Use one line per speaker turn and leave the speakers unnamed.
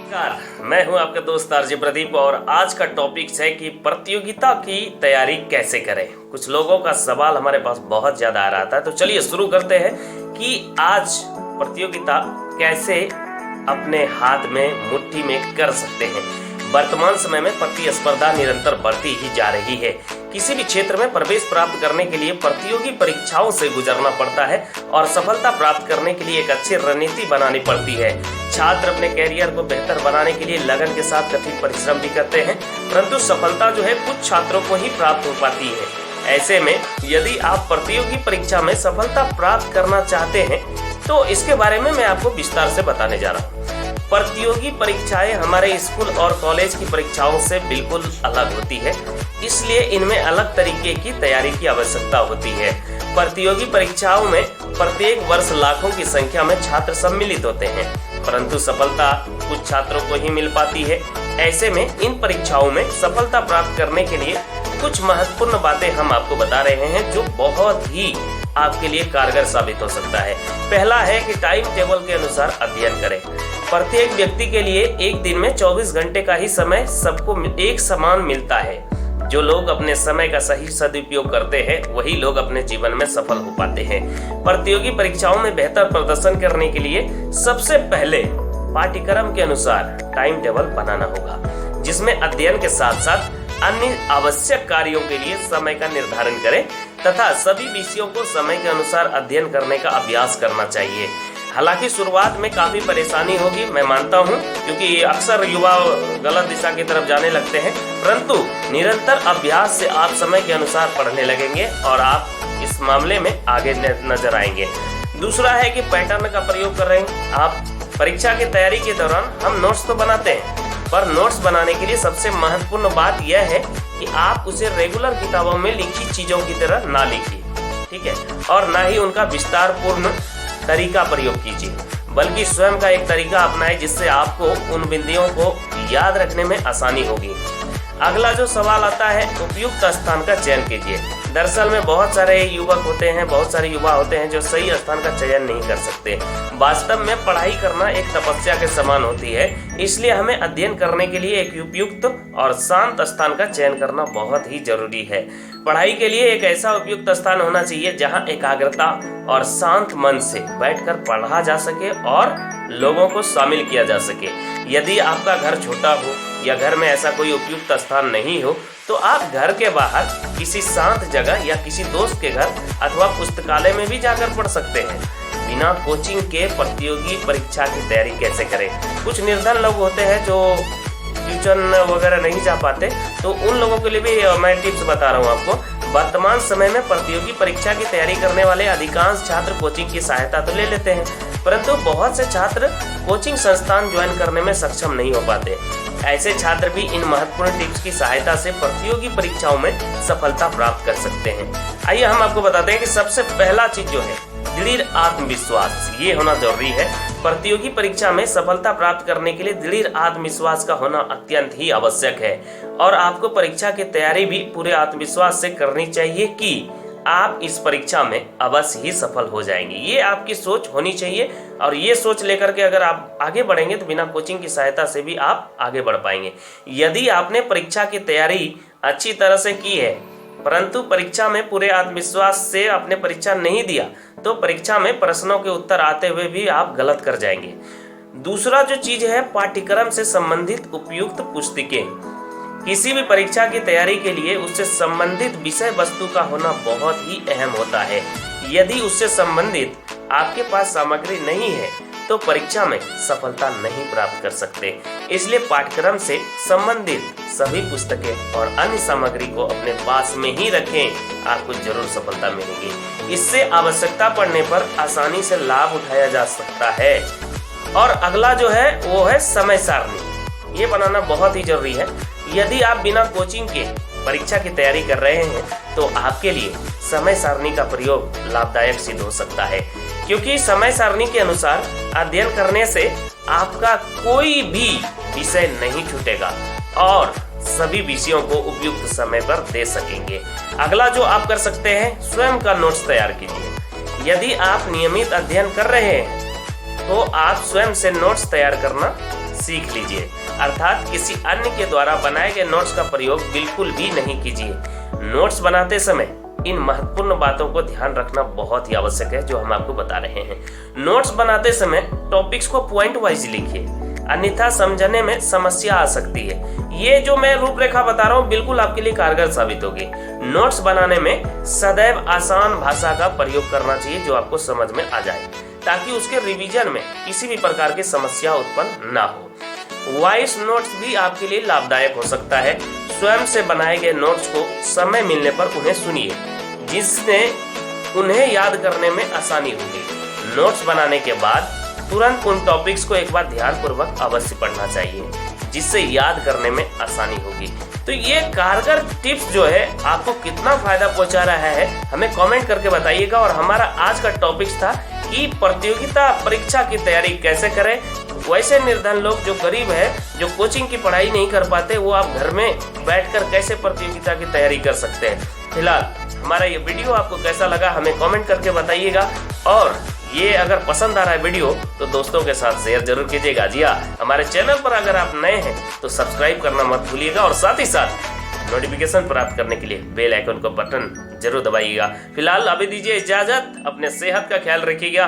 नमस्कार, मैं हूं आपका दोस्त आरजे प्रदीप और आज का टॉपिक है कि प्रतियोगिता की तैयारी कैसे करें। कुछ लोगों का सवाल हमारे पास बहुत ज्यादा आ रहा था, तो चलिए शुरू करते हैं कि आज प्रतियोगिता कैसे अपने हाथ में मुट्ठी में कर सकते हैं। वर्तमान समय में प्रतिस्पर्धा निरंतर बढ़ती ही जा रही है। किसी भी क्षेत्र में प्रवेश प्राप्त करने के लिए प्रतियोगी परीक्षाओं से गुजरना पड़ता है और सफलता प्राप्त करने के लिए एक अच्छी रणनीति बनानी पड़ती है। छात्र अपने कैरियर को बेहतर बनाने के लिए लगन के साथ कठिन परिश्रम भी करते हैं, परंतु सफलता जो है कुछ छात्रों को ही प्राप्त हो पाती है। ऐसे में यदि आप प्रतियोगी परीक्षा में सफलता प्राप्त करना चाहते हैं तो इसके बारे में मैं आपको विस्तार से बताने जा रहा हूँ। प्रतियोगी परीक्षाएं हमारे स्कूल और कॉलेज की परीक्षाओं से बिल्कुल अलग होती है, इसलिए इनमें अलग तरीके की तैयारी की आवश्यकता होती है। प्रतियोगी परीक्षाओं में प्रत्येक वर्ष लाखों की संख्या में छात्र सम्मिलित होते हैं, परंतु सफलता कुछ छात्रों को ही मिल पाती है। ऐसे में इन परीक्षाओं में सफलता प्राप्त करने के लिए कुछ महत्वपूर्ण बातें हम आपको बता रहे हैं जो बहुत ही आपके लिए कारगर साबित हो सकता है। पहला है कि टाइम टेबल के अनुसार अध्ययन करें। प्रत्येक व्यक्ति के लिए एक दिन में 24 घंटे का ही समय सबको एक समान मिलता है। जो लोग अपने समय का सही सदुपयोग करते हैं वही लोग अपने जीवन में सफल हो पाते हैं। प्रतियोगी परीक्षाओं में बेहतर प्रदर्शन करने के लिए सबसे पहले पाठ्यक्रम के अनुसार टाइम टेबल बनाना होगा, जिसमें अध्ययन के साथ साथ अन्य आवश्यक कार्यों के लिए समय का निर्धारण करें तथा सभी विषयों को समय के अनुसार अध्ययन करने का अभ्यास करना चाहिए। हालांकि शुरुआत में काफी परेशानी होगी, मैं मानता हूं, क्योंकि अक्सर युवा गलत दिशा की तरफ जाने लगते हैं, परंतु निरंतर अभ्यास से आप समय के अनुसार पढ़ने लगेंगे और आप इस मामले में आगे नजर आएंगे। दूसरा है कि पैटर्न का प्रयोग कर रहे हैं। आप परीक्षा की तैयारी के दौरान हम नोट्स तो बनाते हैं, पर नोट्स बनाने के लिए सबसे महत्वपूर्ण बात यह है कि आप उसे रेगुलर किताबों में लिखी चीजों की तरह ना लिखिए, ठीक है, और ना ही उनका विस्तार पूर्ण तरीका प्रयोग कीजिए, बल्कि स्वयं का एक तरीका अपनाएं जिससे आपको उन बिंदुओं को याद रखने में आसानी होगी। अगला जो सवाल आता है, उपयुक्त स्थान का चयन कीजिए। दरअसल में बहुत सारे युवा होते हैं जो सही स्थान का चयन नहीं कर सकते। वास्तव में पढ़ाई करना एक तपस्या के समान होती है, इसलिए हमें अध्ययन करने के लिए एक उपयुक्त और शांत स्थान का चयन करना बहुत ही जरूरी है। पढ़ाई के लिए एक ऐसा उपयुक्त स्थान होना चाहिए जहां एकाग्रता और शांत मन से बैठकर पढ़ा जा सके और लोगों को शामिल किया जा सके। यदि आपका घर छोटा हो या घर में ऐसा कोई उपयुक्त स्थान नहीं हो तो आप घर के बाहर किसी शांत जगह या किसी दोस्त के घर अथवा पुस्तकालय में भी जाकर पढ़ सकते हैं। बिना कोचिंग के प्रतियोगी परीक्षा की तैयारी कैसे करें? कुछ निर्धन लोग होते हैं जो ट्यूशन वगैरह नहीं जा पाते, तो उन लोगों के लिए भी मैं टिप्स बता रहा हूँ आपको। वर्तमान समय में प्रतियोगी परीक्षा की तैयारी करने वाले अधिकांश छात्र कोचिंग की सहायता तो ले लेते हैं, परंतु बहुत से छात्र कोचिंग संस्थान ज्वाइन करने में सक्षम नहीं हो पाते। ऐसे छात्र भी इन महत्वपूर्ण टिप्स की सहायता से प्रतियोगी परीक्षाओं में सफलता प्राप्त कर सकते हैं। आइए हम आपको बताते हैं कि सबसे पहला चीज जो है दृढ़ आत्मविश्वास, ये होना जरूरी है। प्रतियोगी परीक्षा में सफलता प्राप्त करने के लिए दृढ़ आत्मविश्वास का होना अत्यंत ही आवश्यक है और आपको परीक्षा की तैयारी भी पूरे आत्मविश्वास से करनी चाहिए कि आप इस परीक्षा में अवश्य ही सफल हो जाएंगे। ये आपकी सोच होनी चाहिए और ये सोच लेकर के अगर आप आगे बढ़ेंगे तो बिना कोचिंग की सहायता से भी आप आगे बढ़ पाएंगे। यदि आपने परीक्षा की तैयारी अच्छी तरह से की है परंतु परीक्षा में पूरे आत्मविश्वास से आपने परीक्षा नहीं दिया तो परीक्षा में प्रश्नों के उत्तर आते हुए भी आप गलत कर जाएंगे। दूसरा जो चीज है, पाठ्यक्रम से संबंधित उपयुक्त पुस्तकें। किसी भी परीक्षा की तैयारी के लिए उससे संबंधित विषय वस्तु का होना बहुत ही अहम होता है। यदि उससे संबंधित आपके पास सामग्री नहीं है तो परीक्षा में सफलता नहीं प्राप्त कर सकते। इसलिए पाठ्यक्रम से संबंधित सभी पुस्तकें और अन्य सामग्री को अपने पास में ही रखें, आपको जरूर सफलता मिलेगी। इससे आवश्यकता पड़ने पर आसानी से लाभ उठाया जा सकता है। और अगला जो है वो है समय सारणी, ये बनाना बहुत ही जरूरी है। यदि आप बिना कोचिंग के परीक्षा की तैयारी कर रहे हैं तो आपके लिए समय सारणी का प्रयोग लाभदायक सिद्ध हो सकता है, क्योंकि समय सारणी के अनुसार अध्ययन करने से आपका कोई भी विषय नहीं छूटेगा और सभी विषयों को उपयुक्त समय पर दे सकेंगे। अगला जो आप कर सकते हैं, स्वयं का नोट्स तैयार कीजिए। यदि आप नियमित अध्ययन कर रहे हैं तो आप स्वयं से नोट्स तैयार करना सीख लीजिए, अर्थात किसी अन्य के द्वारा बनाए गए नोट्स का प्रयोग बिल्कुल भी नहीं कीजिए। नोट्स बनाते समय इन महत्वपूर्ण बातों को ध्यान रखना बहुत ही आवश्यक है जो हम आपको बता रहे हैं। नोट्स बनाते समय टॉपिक्स को पॉइंट वाइज लिखिए, अन्यथा समझने में समस्या आ सकती है। ये जो मैं रूपरेखा बता रहा हूँ बिल्कुल आपके लिए कारगर साबित होगी। नोट्स बनाने में सदैव आसान भाषा का प्रयोग करना चाहिए जो आपको समझ में आ जाए, ताकि उसके रिवीजन में किसी भी प्रकार की समस्या उत्पन्न ना हो। वॉइस नोट्स भी आपके लिए लाभदायक हो सकता है। स्वयं से बनाए गए नोट्स को समय मिलने पर उन्हें सुनिए, जिससे उन्हें याद करने में आसानी होगी। नोट्स बनाने के बाद तुरंत उन टॉपिक्स को एक बार ध्यानपूर्वक अवश्य पढ़ना चाहिए, जिससे याद करने में आसानी होगी। तो ये कारगर टिप्स जो है आपको कितना फायदा पहुंचा रहा है हमें कमेंट करके बताइएगा। और हमारा आज का टॉपिक था कि प्रतियोगिता परीक्षा की तैयारी कैसे करें। वैसे निर्धन लोग जो गरीब है, जो कोचिंग की पढ़ाई नहीं कर पाते, वो आप घर में बैठकर कैसे प्रतियोगिता की तैयारी कर सकते हैं। फिलहाल हमारा ये वीडियो आपको कैसा लगा हमें कमेंट करके बताइएगा, और ये अगर पसंद आ रहा है वीडियो तो दोस्तों के साथ शेयर जरूर कीजिएगा। जी हाँ, हमारे चैनल पर अगर आप नए हैं तो सब्सक्राइब करना मत भूलिएगा, और साथ ही साथ नोटिफिकेशन प्राप्त करने के लिए बेल आइकन को बटन जरूर दबाइएगा। फिलहाल अभी दीजिए इजाजत, अपने सेहत का ख्याल रखिएगा।